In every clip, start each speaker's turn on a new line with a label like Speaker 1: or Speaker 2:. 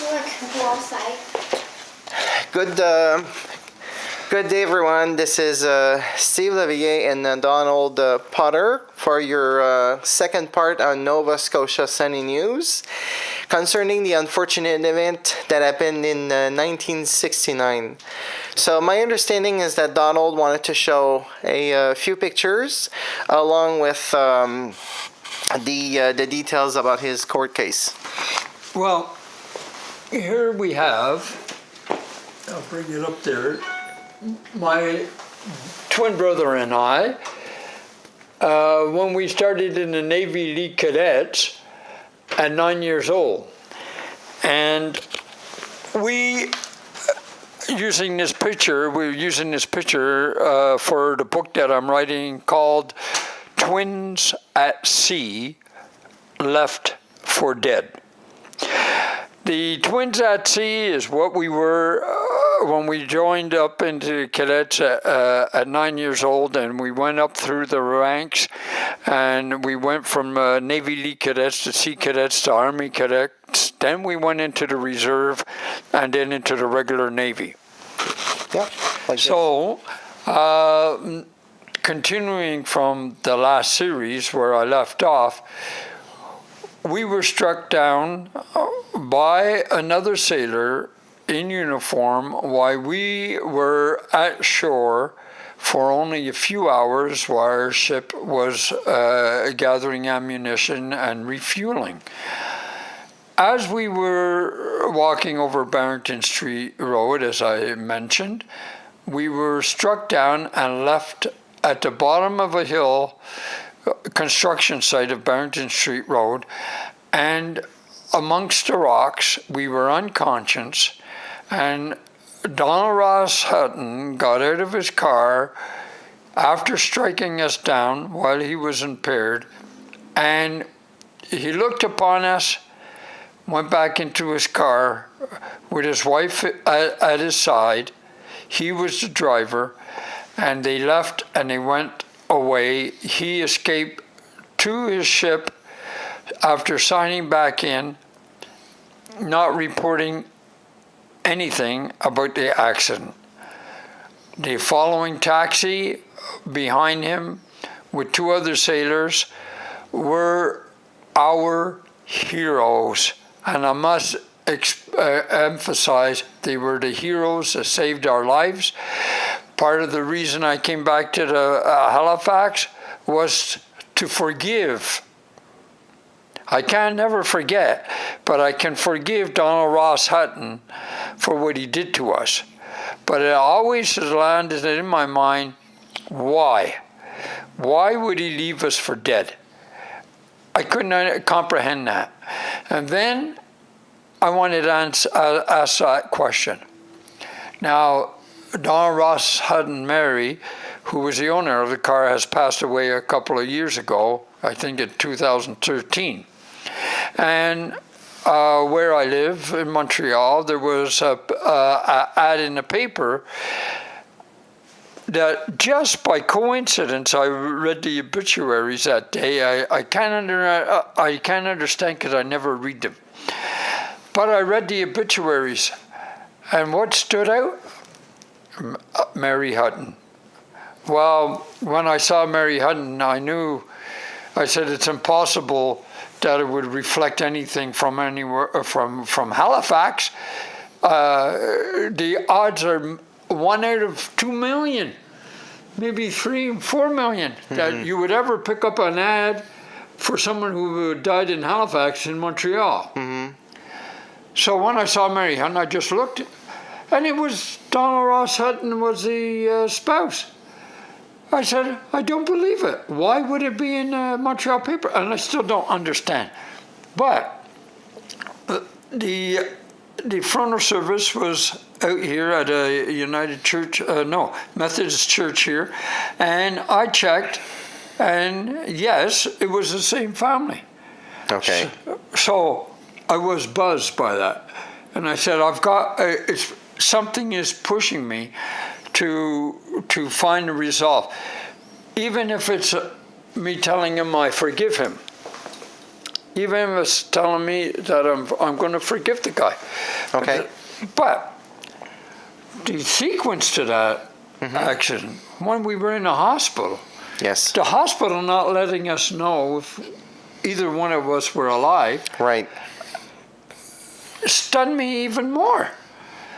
Speaker 1: Go outside.
Speaker 2: Good day, everyone. This is SteveTV.tk and Donald Potter for your second part on Nova Scotia Sunny News concerning the unfortunate event that happened in 1969. So my understanding is that Donald wanted to show a few pictures along with the details about his court case.
Speaker 3: Well, here we have, I'll bring it up there, my twin brother and I, when we started in the Navy League Cadets at 9 years old. And we're using this picture for the book that I'm writing called Twins at Sea, Left for Dead. The Twins at Sea is what we were when we joined up into cadets at 9 years old, and we went up through the ranks, and we went from Navy League cadets to Sea cadets to Army cadets. Then we went into the reserve, and then into the regular Navy.
Speaker 2: Yeah. Like
Speaker 3: so, continuing from the last series where I left off, we were struck down by another sailor in uniform while we were at shore for only a few hours while our ship was gathering ammunition and refueling. As we were walking over Barrington Street Road, as I mentioned, we were struck down and left at the bottom of a hill construction site of Barrington Street Road, and amongst the rocks we were unconscious, and Donald Ross Hutton got out of his car after striking us down while he was impaired, and he looked upon us, went back into his car with his wife at his side. He was the driver, and they left and they went away. He escaped to his ship after signing back in, not reporting anything about the accident. The following taxi behind him with two other sailors were our heroes, and I must emphasize they were the heroes that saved our lives. Part of the reason I came back to the Halifax was to forgive. I can never forget, but I can forgive Donald Ross Hutton for what he did to us. But it always has landed in my mind, why? Why would he leave us for dead? I couldn't comprehend that. And then I wanted to ask that question. Now, Donald Ross Hutton Mary, who was the owner of the car, has passed away a couple of years ago, I think in 2013. And where I live in Montreal, there was an ad in the paper that just by coincidence, I read the obituaries that day. I can't understand because I never read them. But I read the obituaries, and what stood out? Mary Hutton. Well, when I saw Mary Hutton, I said it's impossible that it would reflect anything from anywhere from Halifax. The odds are 1 out of 2 million, maybe 3 or 4 million, that you would ever pick up an ad for someone who died in Halifax in Montreal. Mm-hmm. So when I saw Mary Hutton, I just looked, and it was Donald Ross Hutton was the spouse. I said, I don't believe it. Why would it be in the Montreal paper? And I still don't understand. But the funeral service was out here at a Methodist church here, and I checked, and yes, it was the same family.
Speaker 2: Okay.
Speaker 3: So I was buzzed by that, and I said, something is pushing me to find a resolve, even if it's me telling him I forgive him. even was telling me that I'm going to forgive the guy.
Speaker 2: Okay.
Speaker 3: But the sequence to that accident, when we were in the hospital,
Speaker 2: Yes.
Speaker 3: the hospital not letting us know if either one of us were alive,
Speaker 2: Right.
Speaker 3: stunned me even more.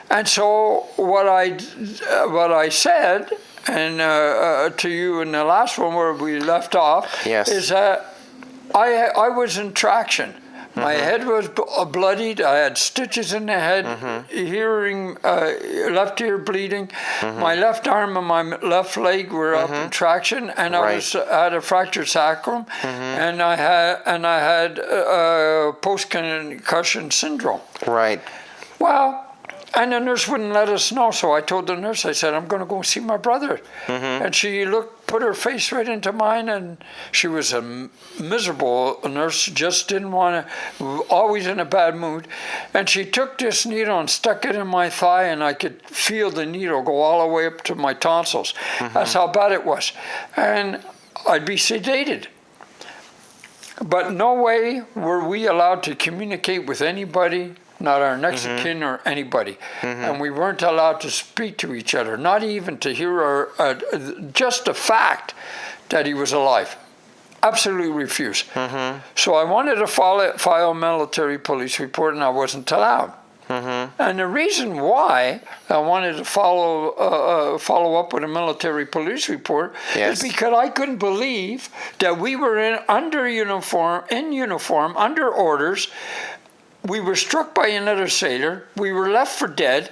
Speaker 3: And so what I said, and to you in the last one where we left off,
Speaker 2: Yes.
Speaker 3: is that I was in traction. My head was bloodied. I had stitches in the head, hearing, left ear bleeding. My left arm and my left leg were up in traction, and I had a fractured sacrum, and I had post-concussion syndrome.
Speaker 2: Right.
Speaker 3: Well, and the nurse wouldn't let us know, so I told the nurse, I said, I'm going to go see my brother. And she put her face right into mine, and she was a miserable nurse, just didn't want to, always in a bad mood. And she took this needle and stuck it in my thigh, and I could feel the needle go all the way up to my tonsils. That's how bad it was. And I'd be sedated. But no way were we allowed to communicate with anybody, not our next of kin or anybody. And we weren't allowed to speak to each other, not even to hear just the fact that he was alive. Absolutely refused. So I wanted to file a military police report, and I wasn't allowed. And the reason why I wanted to follow up with a military police report is because I couldn't believe that we were in uniform, under orders. We were struck by another sailor. We were left for dead,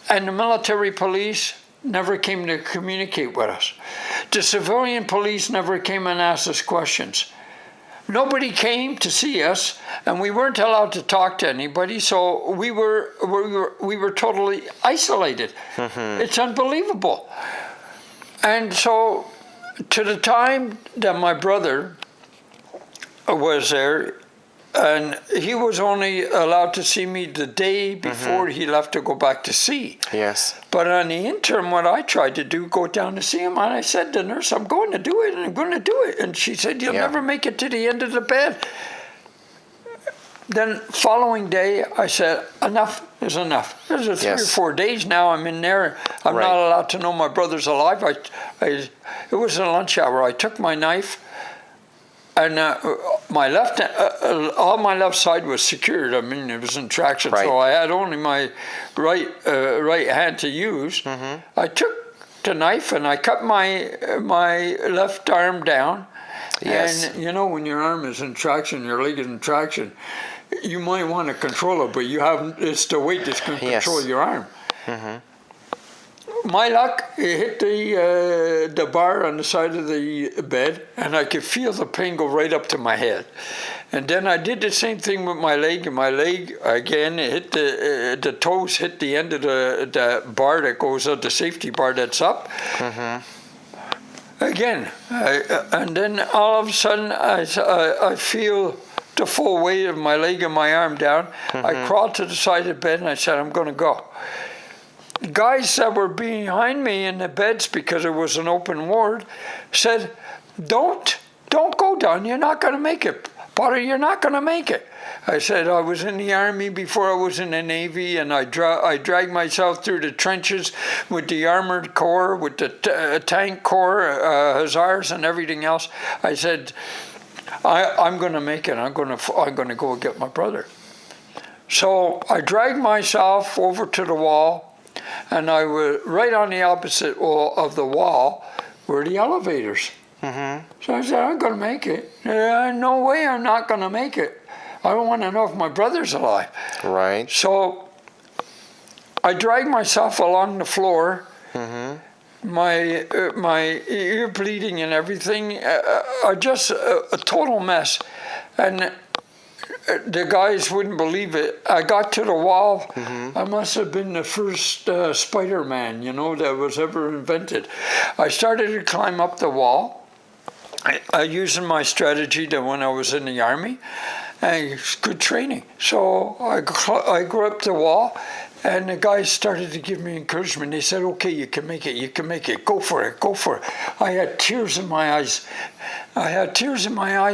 Speaker 3: and the military police never came to communicate with us. The civilian police never came and asked us questions. Nobody came to see us, and we weren't allowed to talk to anybody. So we were totally isolated. It's unbelievable. And so, to the time that my brother was there, and he was only allowed to see me the day before he left to go back to sea.
Speaker 2: Yes.
Speaker 3: But on the interim, what I tried to do, go down to see him, and I said to the nurse, I'm going to do it, and I'm going to do it. And she said, you'll never make it to the end of the bed. Then following day, I said, enough is enough. This is 3 or 4 days now I'm in there. I'm not allowed to know my brother's alive. It was a lunch hour. I took my knife, and my left, all my left side was secured. I mean, it was in traction, so I had only my right hand to use. I took the knife and I cut my left arm down. And you know, when your arm is in traction, your leg is in traction, you might want to control it, but it's the weight that's going to control your arm. My luck, it hit the bar on the side of the bed, and I could feel the pain go right up to my head. And then I did the same thing with my leg, and my leg, again, it hit the toes hit the end of the bar that goes up, the safety bar that's up. Again, and then all of a sudden, I feel the full weight of my leg and my arm down. I crawled to the side of the bed, and I said, I'm going to go. Guys that were behind me in the beds, because it was an open ward, said, don't go down, you're not going to make it. Potter, you're not going to make it. I said, I was in the Army before I was in the Navy, and I dragged myself through the trenches with the Armored Corps, with the Tank Corps, Hussars, and everything else. I said, I'm going to make it. I'm going to go get my brother. So I dragged myself over to the wall, and I was right on the opposite wall of the wall were the elevators. So I said, I'm going to make it. No way I'm not going to make it. I don't want to know if my brother's alive.
Speaker 2: Right.
Speaker 3: So I dragged myself along the floor, my ear bleeding and everything, just a total mess. And the guys wouldn't believe it. I got to the wall. I must have been the first Spider-Man, that was ever invented. I started to climb up the wall, using my strategy that when I was in the Army, and it's good training. So I grew up the wall, and the guys started to give me encouragement. They said, okay, you can make it, go for it. I had tears in my eyes.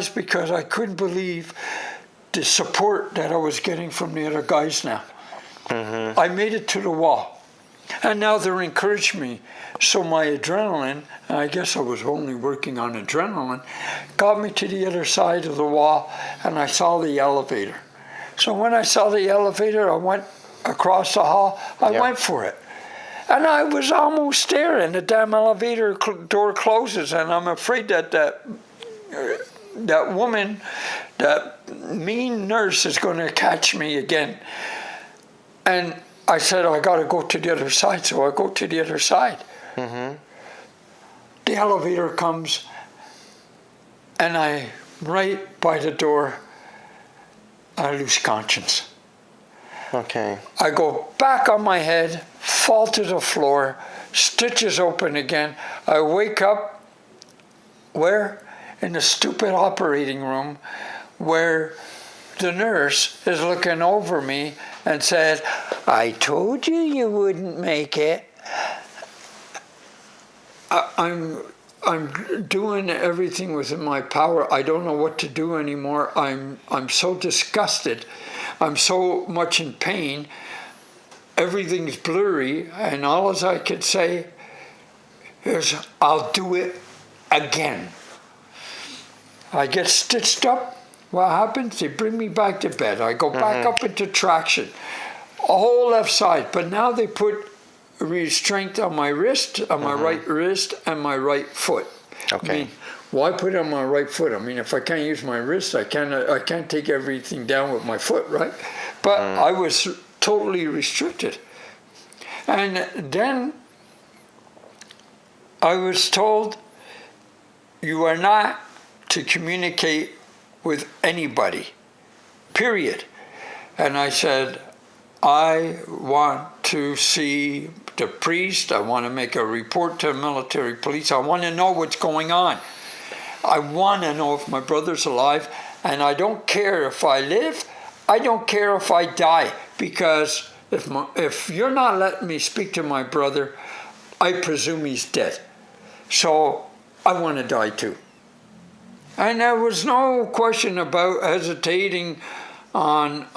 Speaker 3: Because I couldn't believe the support that I was getting from the other guys now. I made it to the wall. And now they're encouraging me. So my adrenaline, and I guess I was only working on adrenaline, got me to the other side of the wall, and I saw the elevator. So when I saw the elevator, I went across the hall. I went for it. And I was almost there, and the damn elevator door closes, and I'm afraid that woman, that mean nurse, is going to catch me again. And I said, I got to go to the other side, so I go to the other side. The elevator comes, and right by the door, I lose conscience.
Speaker 2: Okay.
Speaker 3: I go back on my head, fall to the floor, stitches open again. I wake up, where? In the stupid operating room, where the nurse is looking over me and said, I told you wouldn't make it. I'm doing everything within my power. I don't know what to do anymore. I'm so disgusted. I'm so much in pain. Everything's blurry, and all as I could say is, I'll do it again. I get stitched up. What happens? They bring me back to bed. I go back up into traction, a whole left side. But now they put restraint on my wrist, on my right wrist, and my right foot.
Speaker 2: Okay.
Speaker 3: I mean, why put it on my right foot? I mean, if I can't use my wrist, I can't take everything down with my foot, right? But I was totally restricted. And then I was told, you are not to communicate with anybody, period. And I said, I want to see the priest. I want to make a report to military police. I want to know what's going on. I want to know if my brother's alive, and I don't care if I live. I don't care if I die, because if you're not letting me speak to my brother, I presume he's dead. So I want to die too. And there was no question about hesitating on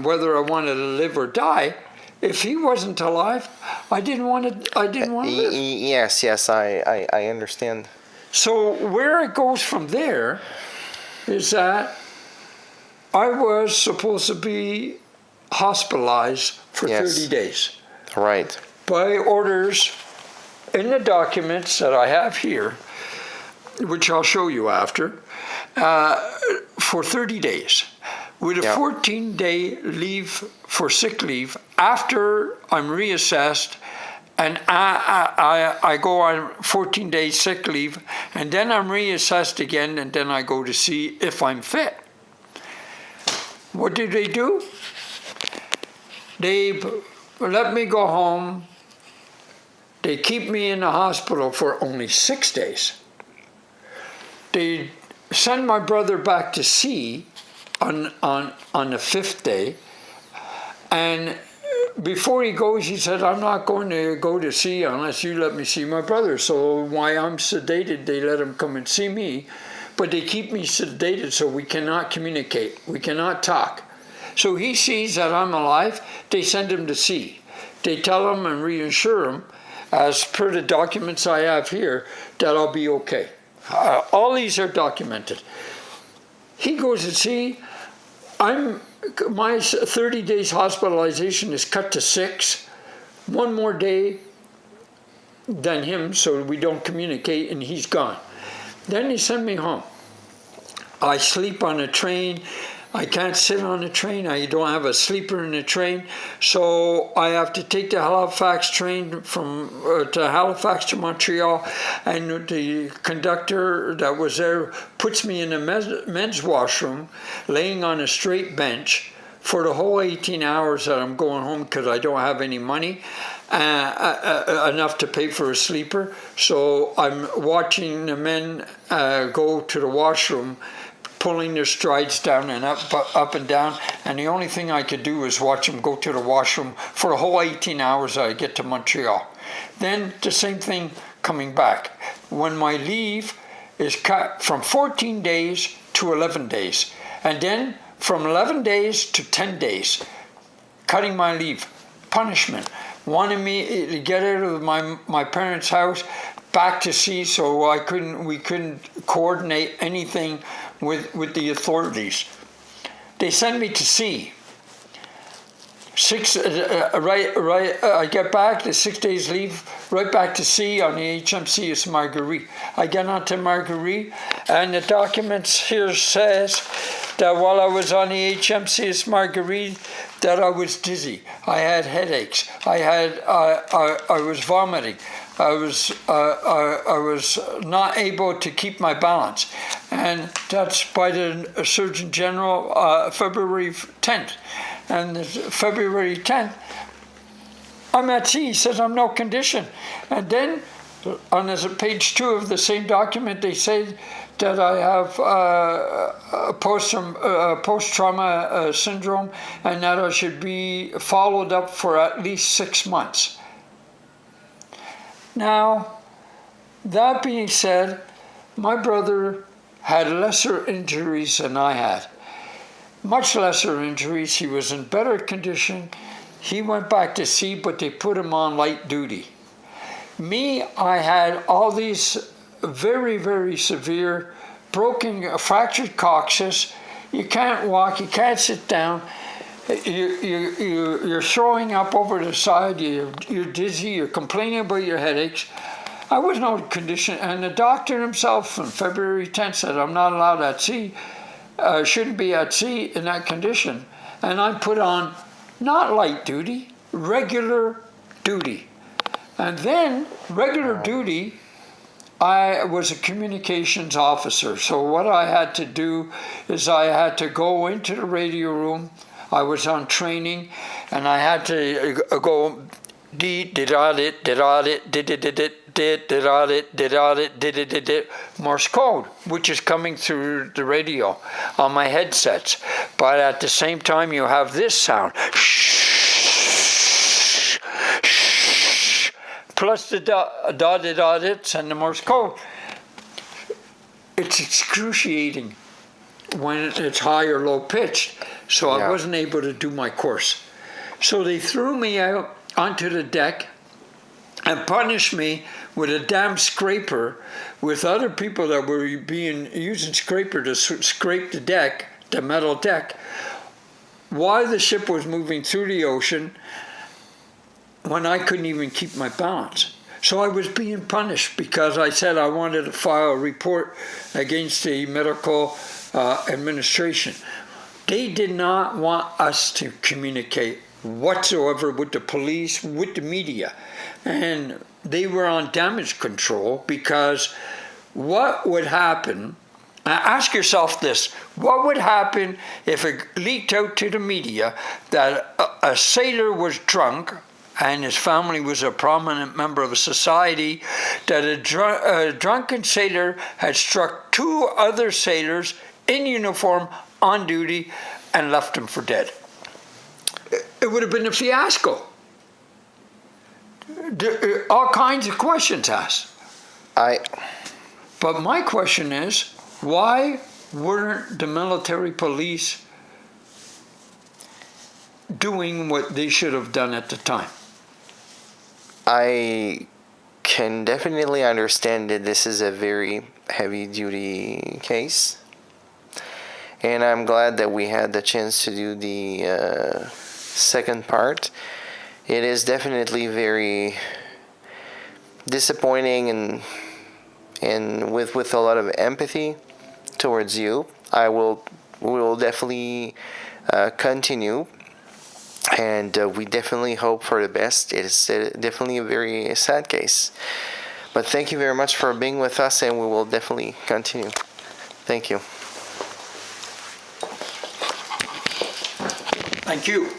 Speaker 3: whether I wanted to live or die. If he wasn't alive, I didn't want to live.
Speaker 2: Yes, I understand.
Speaker 3: So where it goes from there is that I was supposed to be hospitalized for 30 days.
Speaker 2: Right.
Speaker 3: By orders in the documents that I have here, which I'll show you after, for 30 days. With a 14-day leave for sick leave after I'm reassessed, and I go on 14 days sick leave, and then I'm reassessed again, and then I go to see if I'm fit. What did they do? They let me go home. They keep me in the hospital for only 6 days. They send my brother back to sea on the 5th day, and before he goes, he said, I'm not going to go to sea unless you let me see my brother. So while I'm sedated, they let him come and see me, but they keep me sedated so we cannot communicate, we cannot talk. So he sees that I'm alive, they send him to sea. They tell him and reassure him, as per the documents I have here, that I'll be okay. All these are documented. He goes to sea. My 30 days hospitalization is cut to 6. One more day than him, so we don't communicate, and he's gone. Then they send me home. I sleep on a train. I can't sit on a train. I don't have a sleeper in the train. So I have to take the Halifax train from to Halifax to Montreal, and the conductor that was there puts me in a men's washroom, laying on a straight bench for the whole 18 hours that I'm going home, because I don't have any money enough to pay for a sleeper. So I'm watching the men go to the washroom, pulling their strides down and up and down, and the only thing I could do is watch them go to the washroom for the whole 18 hours that I get to Montreal. Then the same thing coming back. When my leave is cut from 14 days to 11 days, And then from 11 days to 10 days, cutting my leave, punishment, wanted me to get out of my parents' house, back to sea, so we couldn't coordinate anything with the authorities. They sent me to sea. I get back, the 6 days leave, right back to sea on the HMCS Marguerite. I get onto Marguerite, and the documents here says that while I was on the HMCS Marguerite, that I was dizzy. I had headaches. I was vomiting. I was not able to keep my balance, and that's by the Surgeon General February 10th. And February 10th, I'm at sea. He says I'm no condition. And then on page 2 of the same document, they say that I have post-trauma syndrome, and that I should be followed up for at least 6 months. Now, that being said, my brother had lesser injuries than I had. Much lesser injuries. He was in better condition. He went back to sea, but they put him on light duty. Me, I had all these very, very severe fractured coccyx. You can't walk, you can't sit down. You're throwing up over the side, you're dizzy, you're complaining about your headaches. I was no condition, and the doctor himself on February 10th said I'm not allowed at sea. Shouldn't be at sea in that condition. And I put on not light duty, regular duty. And then regular duty, I was a communications officer. So what I had to do is I had to go into the radio room. I was on training, and I had to go Morse code, which is coming through the radio on my headsets. But at the same time, you have this sound, plus the dotted and the Morse code. It's excruciating when it's high or low pitched, so I wasn't able to do my course. So they threw me out onto the deck and punished me with a damn scraper with other people that were using scraper to scrape the deck, the metal deck, while the ship was moving through the ocean when I couldn't even keep my balance. So I was being punished because I said I wanted to file a report against the medical administration. They did not want us to communicate whatsoever with the police, with the media. And they were on damage control because what would happen, ask yourself this, what would happen if it leaked out to the media that a sailor was drunk and his family was a prominent member of a society, that a drunken sailor had struck 2 other sailors in uniform on duty and left them for dead? It would have been a fiasco. All kinds of questions asked. But my question is, why weren't the military police doing what they should have done at the time?
Speaker 2: I can definitely understand that this is a very heavy-duty case. And I'm glad that we had the chance to do the second part. It is definitely very disappointing and with a lot of empathy towards you. We will definitely continue, and we definitely hope for the best. It is definitely a very sad case. But thank you very much for being with us, and we will definitely continue. Thank you.
Speaker 3: Thank you.